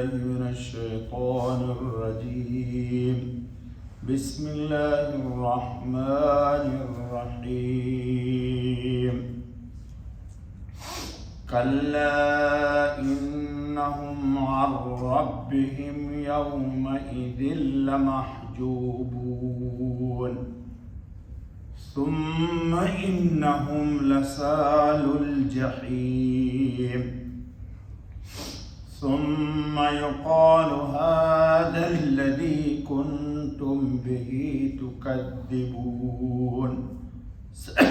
بالله من الشيطان الرجيم بسم الله الرحمن الرحيم كلا إنهم عن ربهم يومئذ لمحجوبون ثم إنهم لصال الجحيم ثم يقال هذا الذي كنتم به تكذبون صدق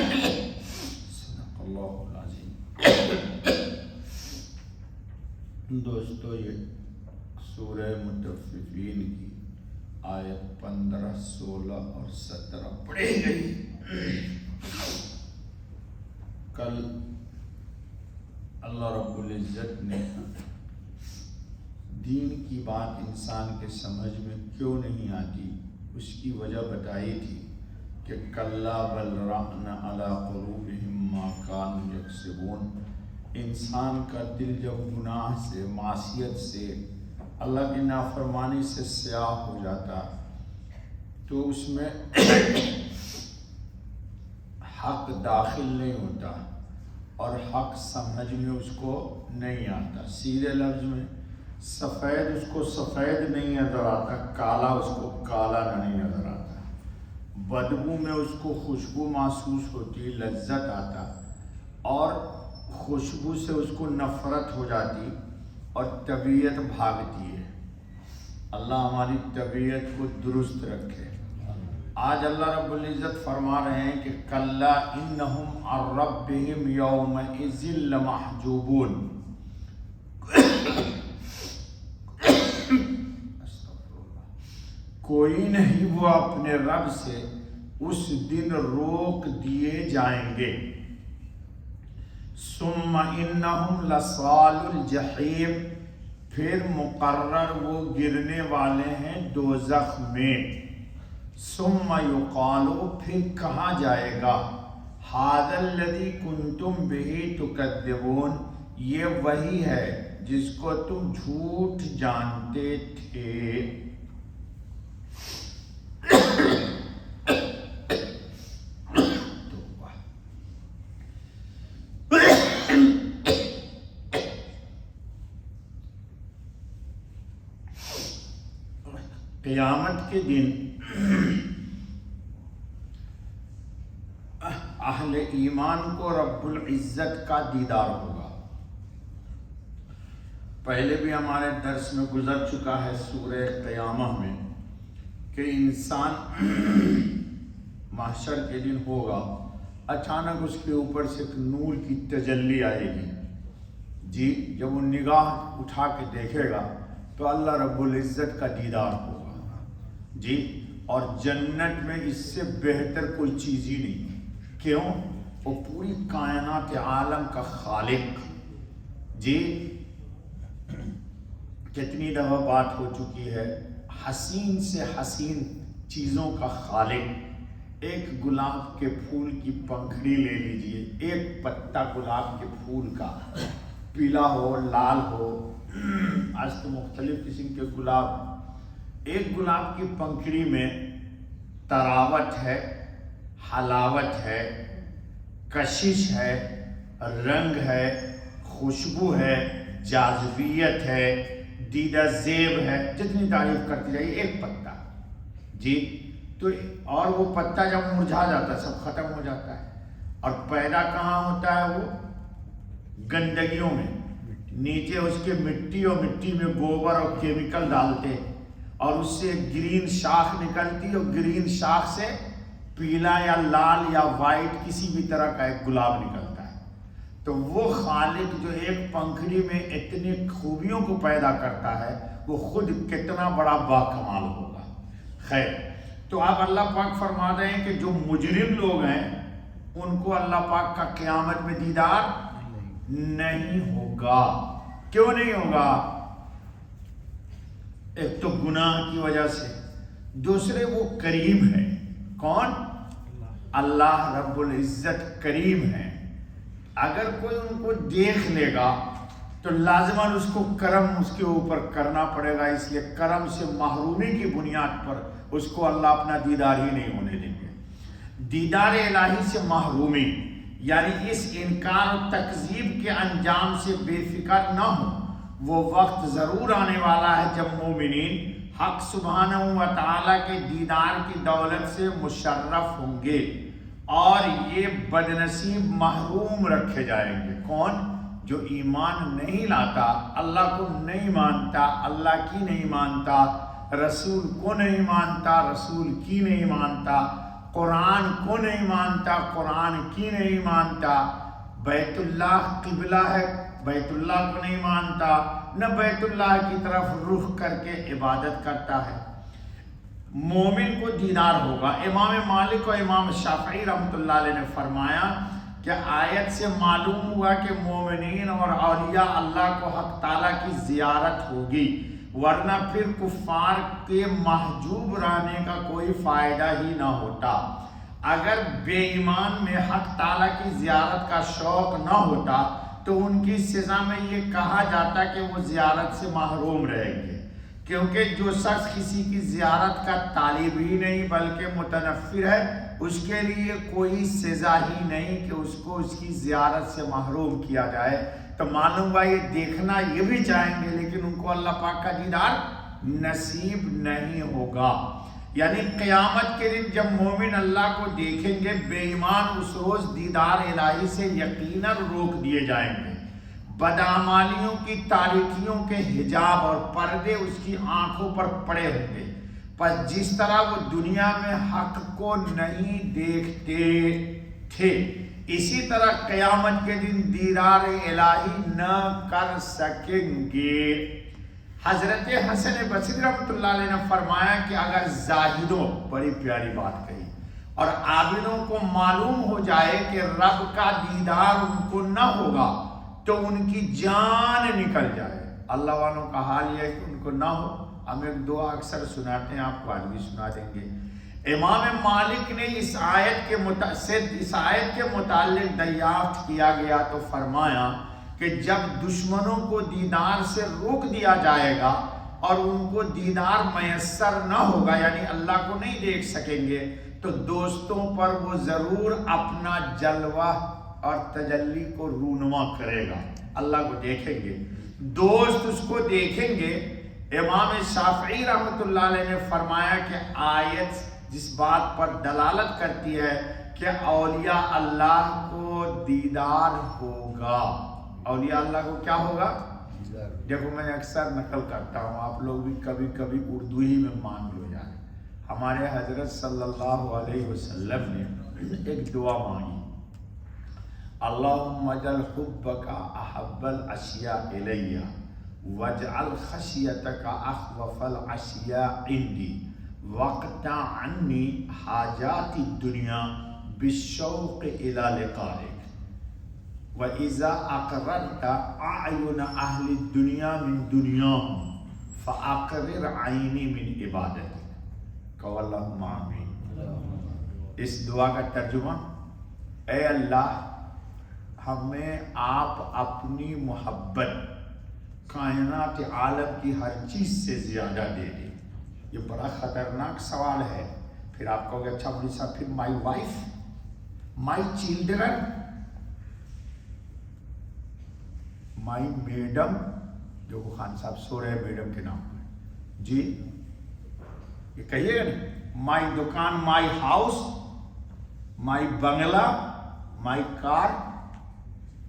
اللہ العظیم۔ دوستو، یہ سورہ مطففین کی آیت 15، 16 اور 17 پڑھی گئی۔ کل اللہ رب العزت نے دین کی بات انسان کے سمجھ میں کیوں نہیں آتی، اس کی وجہ بتائی تھی کہ کلا بل ران علی قلوبہم ما کانوا یکسبون۔ انسان کا دل جب گناہ سے، معصیت سے، اللہ کی نافرمانی سے سیاہ ہو جاتا تو اس میں حق داخل نہیں ہوتا اور حق سمجھ میں اس کو نہیں آتا۔ سیدھے لفظ میں سفید اس کو سفید نہیں نظر آتا، کالا اس کو کالا نہیں نظر آتا۔ بدبو میں اس کو خوشبو محسوس ہوتی، لذت آتا، اور خوشبو سے اس کو نفرت ہو جاتی اور طبیعت بھاگتی ہے۔ اللہ ہماری طبیعت کو درست رکھے۔ آج اللہ رب العزت فرما رہے ہیں کہ کلا انہم عن ربہم یومئذ لمحجوبون۔ کوئی نہیں وہ اپنے رب سے اس دن روک دیے جائیں گے۔ ثم انہم لصال الجحیم، پھر مقرر وہ گرنے والے ہیں دوزخ میں۔ ثم یقال، پھر کہا جائے گا ھذا الذی کنتم بہ تکذبون، یہ وہی ہے جس کو تم جھوٹ جانتے تھے۔ قیامت کے دن اہل ایمان کو رب العزت کا دیدار ہوگا۔ پہلے بھی ہمارے درس میں گزر چکا ہے سورہ قیامہ میں کہ انسان محشر کے دن ہوگا، اچانک اس کے اوپر سے ایک نور کی تجلی آئے گی جی، جب وہ نگاہ اٹھا کے دیکھے گا تو اللہ رب العزت کا دیدار ہوگا جی، اور جنت میں اس سے بہتر کوئی چیز ہی نہیں۔ کیوں؟ وہ پوری کائنات عالم کا خالق جی، کتنی دفعہ بات ہو چکی ہے، حسین سے حسین چیزوں کا خالق۔ ایک گلاب کے پھول کی پنکھڑی لے لیجئے، ایک پتا گلاب کے پھول کا، پیلا ہو لال ہو، آج تو مختلف قسم کے گلاب، ایک گلاب کی پنکھڑی میں طراوت ہے، حلاوت ہے، کشش ہے، رنگ ہے، خوشبو ہے، جاذبیت ہے، دیدہ زیب ہے، جتنی تعریف کرتی جائیے ایک پتا جی، تو اور وہ پتا جب مرجھا جاتا ہے سب ختم ہو جاتا ہے، اور پیدا کہاں ہوتا ہے؟ وہ گندگیوں میں، نیچے اس کے مٹی، اور مٹی میں گوبر اور کیمیکل ڈالتے، اور اس سے گرین شاخ نکلتی، اور گرین شاخ سے پیلا یا لال یا وائٹ کسی بھی طرح کا ایک گلاب نکلتا ہے۔ تو وہ خالق جو ایک پنکھڑی میں اتنی خوبیوں کو پیدا کرتا ہے، وہ خود کتنا بڑا باکمال ہوگا۔ خیر، تو اب اللہ پاک فرما رہے ہیں کہ جو مجرم لوگ ہیں ان کو اللہ پاک کا قیامت میں دیدار نہیں ہوگا۔ کیوں نہیں ہوگا؟ ایک تو گناہ کی وجہ سے، دوسرے وہ کریم ہے۔ کون؟ اللہ رب العزت کریم ہے۔ اگر کوئی ان کو دیکھ لے گا تو لازماً اس کو کرم اس کے اوپر کرنا پڑے گا، اس لیے کرم سے محرومی کی بنیاد پر اس کو اللہ اپنا دیدار ہی نہیں ہونے دیں گے۔ دیدار الہی سے محرومی یعنی اس انکار و تکذیب کے انجام سے بے فکر نہ ہو۔ وہ وقت ضرور آنے والا ہے جب مومنین حق سبحانہ و تعالیٰ کے دیدار کی دولت سے مشرف ہوں گے اور یہ بدنصیب محروم رکھے جائیں گے۔ کون؟ جو ایمان نہیں لاتا، اللہ کو نہیں مانتا، اللہ کی نہیں مانتا، رسول کو نہیں مانتا، رسول کی نہیں مانتا، قرآن کو نہیں مانتا، قرآن کی نہیں مانتا، بیت اللہ قبلہ ہے بیت اللہ کو نہیں مانتا، نہ بیت اللہ کی طرف رخ کر کے عبادت کرتا ہے۔ مومن کو دیدار ہوگا۔ امام مالک اور امام شافعی رحمۃ اللہ علیہ نے فرمایا کہ آیت سے معلوم ہوا کہ مومنین اور اولیاء اللہ کو حق تعالیٰ کی زیارت ہوگی، ورنہ پھر کفار کے محجوب رہنے کا کوئی فائدہ ہی نہ ہوتا۔ اگر بے ایمان میں حق تعالیٰ کی زیارت کا شوق نہ ہوتا تو ان کی سزا میں یہ کہا جاتا کہ وہ زیارت سے محروم رہیں گے، کیونکہ جو شخص کسی کی زیارت کا طالب ہی نہیں بلکہ متنفر ہے، اس کے لیے کوئی سزا ہی نہیں کہ اس کو اس کی زیارت سے محروم کیا جائے۔ تو معلوم ہوا یہ دیکھنا یہ بھی چاہیں گے لیکن ان کو اللہ پاک کا دیدار نصیب نہیں ہوگا۔ یعنی قیامت کے دن جب مومن اللہ کو دیکھیں گے، بے ایمان اس روز دیدار الہی سے یقیناً روک دیے جائیں گے۔ بدعمالیوں کی تاریکیوں کے حجاب اور پردے اس کی آنکھوں پر پڑے ہوں گے، پر جس طرح وہ دنیا میں حق کو نہیں دیکھتے تھے، اسی طرح قیامت کے دن دیدار الہی نہ کر سکیں گے۔ حضرت حسن بصری رحمۃ اللہ علیہ نے فرمایا کہ اگر زاہدوں، بڑی پیاری بات کہی، اور عابدوں کو معلوم ہو جائے کہ رب کا دیدار ان کو نہ ہوگا تو ان کی جان نکل جائے۔ اللہ والوں کا حال یہ ہے کہ ان کو نہ ہو۔ ہم ایک دعا اکثر سناتے ہیں، آپ کو آج بھی سنا دیں گے۔ امام مالک نے اس آیت کے متعلق دریافت کیا گیا تو فرمایا کہ جب دشمنوں کو دیدار سے روک دیا جائے گا اور ان کو دیدار میسر نہ ہوگا، یعنی اللہ کو نہیں دیکھ سکیں گے، تو دوستوں پر وہ ضرور اپنا جلوہ اور تجلی کو رونما کرے گا۔ اللہ کو دیکھیں گے، دوست اس کو دیکھیں گے۔ امام شافعی رحمۃ اللہ علیہ نے فرمایا کہ آیت جس بات پر دلالت کرتی ہے کہ اولیاء اللہ کو دیدار ہوگا۔ اولیاء اللہ کو کیا ہوگا؟ دیکھو میں اکثر نقل کرتا ہوں، آپ لوگ بھی کبھی کبھی اردو ہی میں مان لو جائے۔ ہمارے حضرت صلی اللہ علیہ وسلم نے ایک دعا مانگی، اللہم اجعل حبک احب الاشیاء الی واجعل خشیتک اخوف الاشیاء عندی واقطع عنی حاجات الدنیا بالشوق الی لقائک وَإِذَا أَقْرَرْتَ أَعْيُنَ أَهْلِ الدُّنْيَا مِنْ دُنْيَاهُمْ فَأَقْرِرْ عَيْنِي مِنْ عِبَادَتِكَ۔ کہو اللہم آمین۔ اس دعا کا ترجمہ، اے اللہ ہمیں آپ اپنی محبت کائنات عالم کی ہر چیز سے زیادہ دے دیں۔ یہ بڑا خطرناک سوال ہے۔ پھر آپ کہو گے اچھا مولوی صاحب پھر my wife, my children, my madam, جو وہ خان صاحب سو رہے ہیں میڈم کے نام پر، جی یہ کہیے گا نہیں، مائی دکان، my house, my Bangla, my car,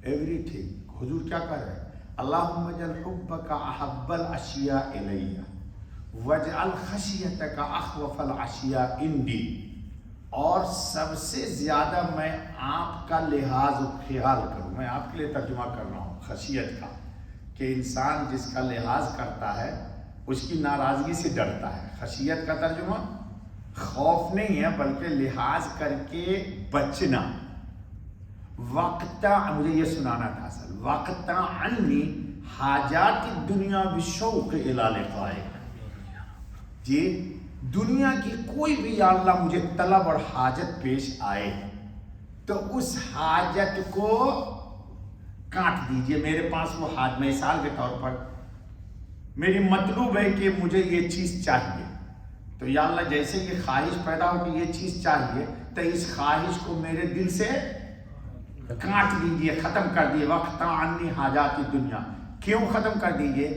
every thing. حضور کیا کر رہے ہیں؟ اللہم اجعل حبک احب الاشیاء الی واجعل خشیتک اخوف الاشیاء عندی، اور سب سے زیادہ میں آپ کا لحاظ و خیال کروں۔ میں آپ کے لیے ترجمہ کر رہا ہوں خشیت کا، کہ انسان جس کا لحاظ کرتا ہے اس کی ناراضگی سے ڈرتا ہے۔ خشیت کا ترجمہ خوف نہیں ہے بلکہ لحاظ کر کے بچنا۔ وقتا، مجھے یہ سنانا تھا اصل، وقتا عنی حاجات الدنیا بالشوق الی لقائک۔ جی دنیا کی کوئی بھی یا اللہ مجھے طلب اور حاجت پیش آئے تو اس حاجت کو کاٹ دیجئے، میرے پاس وہ ہاتھ، مثال کے طور پر میری مطلوب ہے کہ مجھے یہ چیز چاہیے، تو یا اللہ جیسے یہ خواہش پیدا ہو کہ یہ چیز چاہیے، تو اس خواہش کو میرے دل سے کاٹ دیجئے، ختم کر دیجئے. وقت عنی حاجات دنیا، کیوں ختم کر دیجئے؟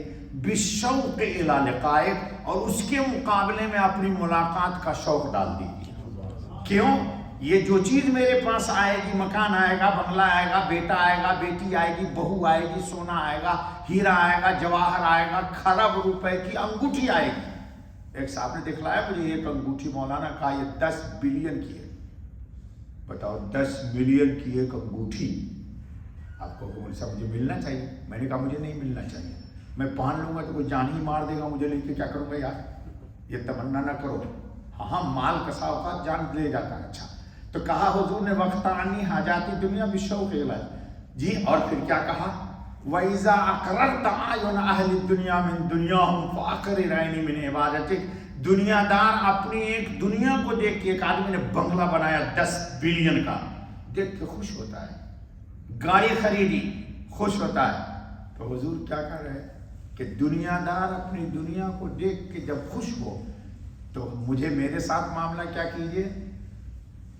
بالشوق الی لقائک، اور اس کے مقابلے میں اپنی ملاقات کا شوق ڈال دیجئے. کیوں؟ یہ جو چیز میرے پاس آئے گی، مکان آئے گا، بنگلہ آئے گا، بیٹا آئے گا، بیٹی آئے گی، بہو آئے گی، سونا آئے گا، ہیرا آئے گا، جواہر آئے گا، کھرب روپے کی انگوٹھی آئے گی. ایک صاحب نے دکھلایا مجھے ایک انگوٹھی، مولانا کہا یہ 10 بلین کی ہے. بتاؤ 10 ملین کی ایک انگوٹھی، آپ کو سب مجھے ملنا چاہیے. میں نے کہا مجھے نہیں ملنا چاہیے، میں پہن لوں گا تو کوئی جان ہی مار دے گا مجھے، لے کے کیا کروں گا یار، یہ تمنا نہ کرو. ہاں مال کسا اوقات جان لے جاتا ہے. اچھا، تو کہا حضور نے وقت عنی حاجات دنیا بالشوق الی، جی. اور پھر کیا کہا؟ وَإِذَا أَقْرَرْتَ أَعْيُنَ أَهْلِ الدُّنْيَا مِنْ دُنْيَاهُمْ فَأَقْرِرْ عَيْنِي مِنْ عِبَادَتِكَ. دنیا دار اپنی ایک دنیا کو دیکھ کے، ایک آدمی نے بنگلہ بنایا 10 بلین کا، دیکھ کے خوش ہوتا ہے، گاڑی خریدی خوش ہوتا ہے. تو حضور کیا کہہ رہے ہیں کہ دنیا دار اپنی دنیا کو دیکھ کے جب خوش ہو تو مجھے میرے ساتھ معاملہ کیا کیجئے؟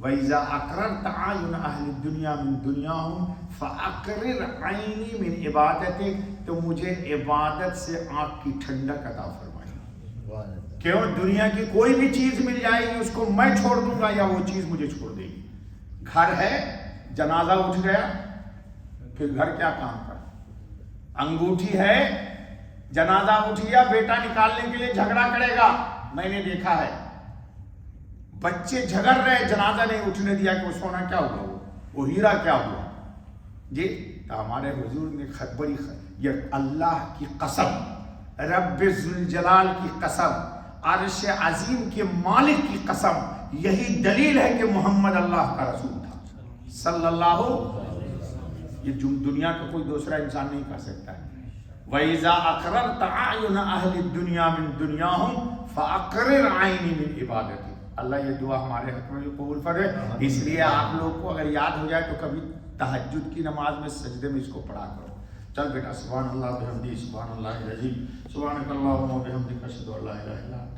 وَإِذَا أَقْرَرْتَ أَعْيُنَ أَهْلِ الدُّنْيَا مِنْ دُنْيَاهُمْ فَأَقْرِرْ عَيْنِي مِنْ عِبَادَتِكَ، تو مجھے عبادت سے آنکھ کی ٹھنڈک عطا فرمائی. کیوں؟ دنیا کی کوئی بھی چیز مل جائے گی، اس کو میں چھوڑ دوں گا یا وہ چیز مجھے چھوڑ دے گی. گھر ہے، جنازہ اٹھ گیا، پھر گھر کیا کام کر. انگوٹھی ہے، جنازہ اٹھ گیا، بیٹا نکالنے کے لیے جھگڑا کرے گا، میں نے دیکھا ہے. بچے جھگڑ رہے، جنازہ نہیں اٹھنے دیا کہ وہ سونا کیا ہوا، وہ ہیرا کیا ہوا. جی تو ہمارے حضور نے بڑی یہ اللہ کی قسم، رب ذوالجلال کی قسم، عرش عظیم کے مالک کی قسم، یہی دلیل ہے کہ محمد اللہ کا رسول تھا صلی اللہ. یہ دنیا کا کوئی دوسرا انسان نہیں کر سکتا ہے. وَإِذَا أَقْرَرْتَ أَعْيُنَ أَهْلِ الدُّنْيَا مِنْ دُنْيَاهُمْ فَأَقْرِرْ عَيْنِي مِنْ عِبَادَتِكَ. اللہ یہ دعا ہمارے حق میں بھی قبول فرمائے. اس لیے آپ لوگ کو اگر یاد ہو جائے تو کبھی تہجد کی نماز میں سجدے میں اس کو پڑھا کرو. چل بیٹا، سبحان اللہ بحمدہ، سبحان اللہ العظیم، سبحانک اللہم و بحمدک، اشہد ان لا الہ الا انت.